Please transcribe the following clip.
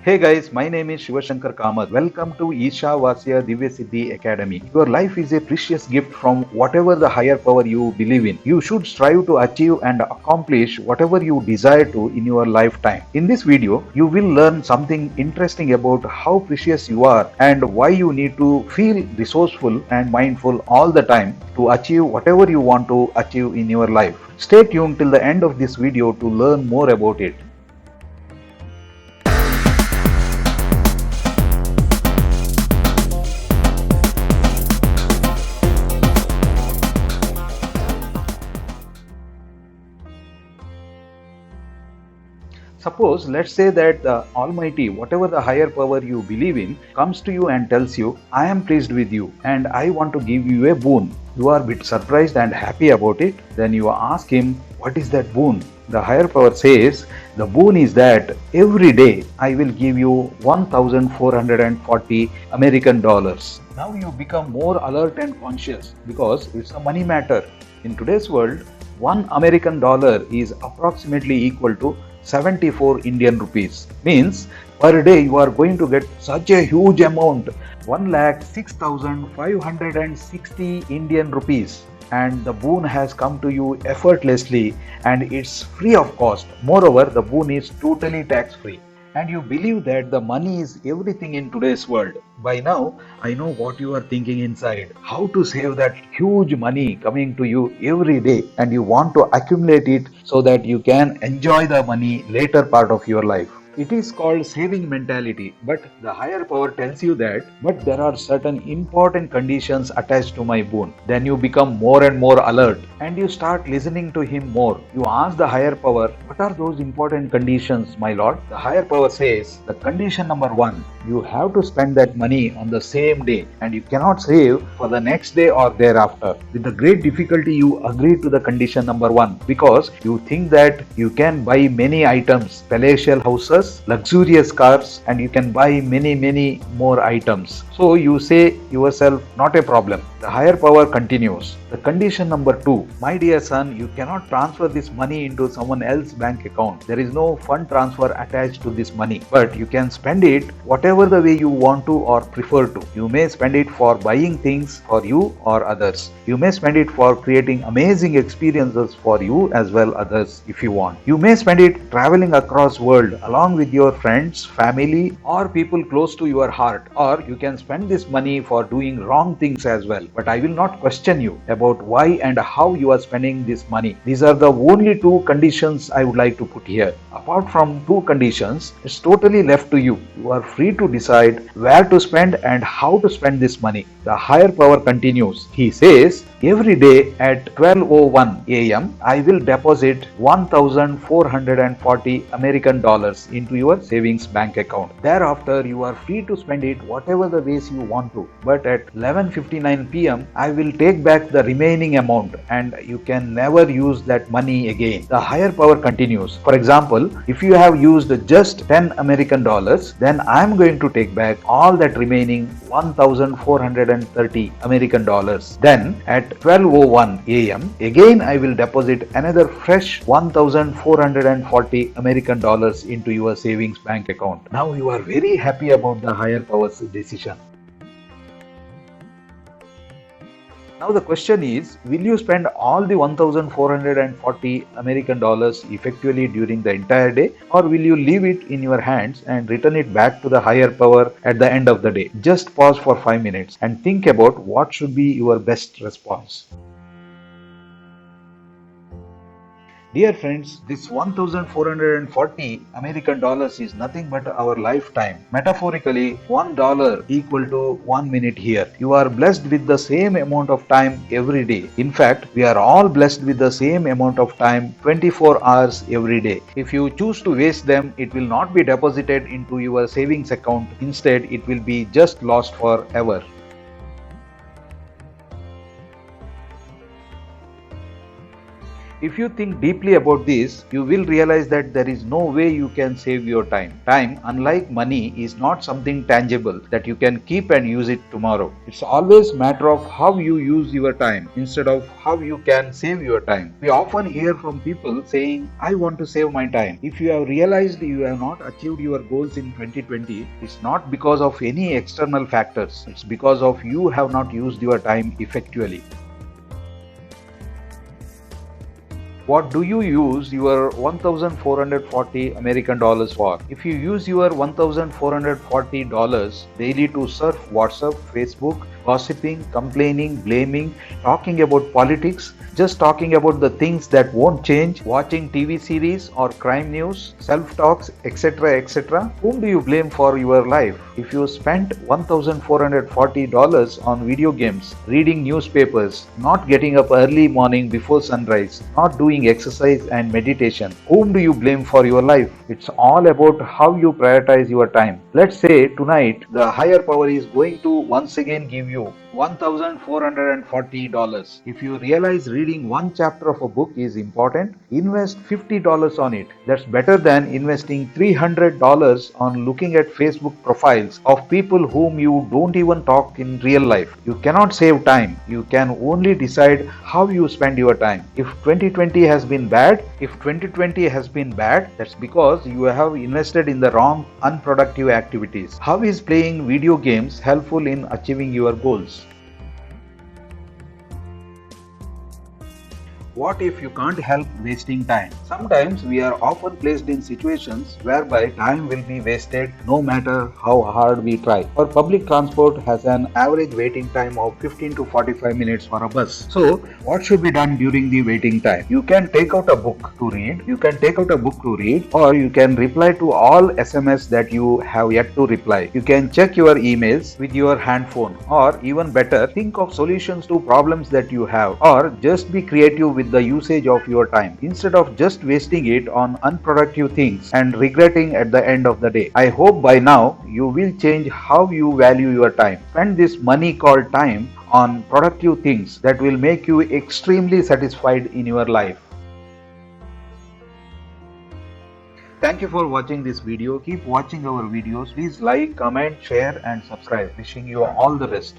Hey guys, my name is Shivashankar Kamath. Welcome to Isha Vasya Divya Siddhi Academy. Your life is a precious gift from whatever the higher power you believe in. You should strive to achieve and accomplish whatever you desire to in your lifetime. In this video, you will learn something interesting about how precious you are and why you need to feel resourceful and mindful all the time to achieve whatever you want to achieve in your life. Stay tuned till the end of this video to learn more about it. Suppose, let's say that the Almighty, whatever the higher power you believe in, comes to you and tells you, I am pleased with you and I want to give you a boon. You are a bit surprised and happy about it. Then you ask him, what is that boon? The higher power says, the boon is that every day I will give you 1,440 American dollars. Now you become more alert and conscious because it's a money matter. In today's world, 1 American dollar is approximately equal to 74 Indian rupees. Means per day you are going to get such a huge amount, 1,06,560 Indian rupees. And the boon has come to you effortlessly and it's free of cost. Moreover, the boon is totally tax free. And you believe that the money is everything in today's world. By now, I know what you are thinking inside. How to save that huge money coming to you every day, and you want to accumulate it so that you can enjoy the money later part of your life. It is called saving mentality, but the higher power tells you that, but there are certain important conditions attached to my boon. Then you become more and more alert and you start listening to him more. You ask the higher power, what are those important conditions, my lord? The higher power says, the condition number 1, you have to spend that money on the same day and you cannot save for the next day or thereafter. With the great difficulty, you agree to the condition number 1 because you think that you can buy many items, palatial houses, luxurious cars, and you can buy many more items. So you say yourself, not a problem. The higher power continues. The condition number 2, my dear son, you cannot transfer this money into someone else's bank account. There is no fund transfer attached to this money, but you can spend it whatever the way you want to or prefer to. You may spend it for buying things for you or others. You may spend it for creating amazing experiences for you as well others if you want. You may spend it traveling across world along with your friends, family, or people close to your heart. Or you can spend this money for doing wrong things as well. But I will not question you about why and how you are spending this money. These are the only 2 conditions I would like to put here. Apart from 2 conditions, it's totally left to you. You are free to decide where to spend and how to spend this money. The higher power continues. He says, every day at 12:01 a.m. I will deposit 1,440 American dollars into your savings bank account. Thereafter, you are free to spend it whatever the ways you want to. But at 11:59 p.m. I will take back the remaining amount and you can never use that money again. The higher power continues. For example, if you have used just 10 American dollars, then I am going to take back all that remaining 1,430 American dollars. Then at 12:01 a.m. again I will deposit another fresh 1,440 American dollars into your savings bank account. Now you are very happy about the higher power's decision. Now the question is, will you spend all the 1,440 American dollars effectively during the entire day, or will you leave it in your hands and return it back to the higher power at the end of the day? Just pause for 5 minutes and think about what should be your best response. Dear friends, this 1,440 American dollars is nothing but our lifetime. Metaphorically, $1 equal to 1 minute here. You are blessed with the same amount of time every day. In fact, we are all blessed with the same amount of time 24 hours every day. If you choose to waste them, it will not be deposited into your savings account. Instead, it will be just lost forever. If you think deeply about this, you will realize that there is no way you can save your time. Time, unlike money, is not something tangible that you can keep and use it tomorrow. It's always a matter of how you use your time instead of how you can save your time. We often hear from people saying, I want to save my time. If you have realized you have not achieved your goals in 2020, it's not because of any external factors. It's because of you have not used your time effectively. What do you use your 1440 American dollars for? If you use your $1,440 daily to surf WhatsApp, Facebook, gossiping, complaining, blaming, talking about politics, just talking about the things that won't change, watching TV series or crime news, self-talks, etc., etc., whom do you blame for your life? If you spent $1,440 on video games, reading newspapers, not getting up early morning before sunrise, not doing exercise and meditation, whom do you blame for your life? It's all about how you prioritize your time. Let's say tonight the higher power is going to once again give you $1,440. If you realize reading one chapter of a book is important, invest $50 on it. That's better than investing $300 on looking at Facebook profiles of people whom you don't even talk in real life. You cannot save time. You can only decide how you spend your time. If 2020 has been bad, that's because you have invested in the wrong, unproductive activities. How is playing video games helpful in achieving your goals? What if you can't help wasting time? Sometimes we are often placed in situations whereby time will be wasted no matter how hard we try. Our public transport has an average waiting time of 15 to 45 minutes for a bus. So, what should be done during the waiting time? You can take out a book to read, or you can reply to all SMS that you have yet to reply. You can check your emails with your handphone, or even better, think of solutions to problems that you have, or just be creative with the usage of your time instead of just wasting it on unproductive things and regretting at the end of the day. I hope by now you will change how you value your time. Spend this money called time on productive things that will make you extremely satisfied in your life. Thank you for watching this video. Keep watching our videos. Please like, comment, share and subscribe. Wishing you all the best.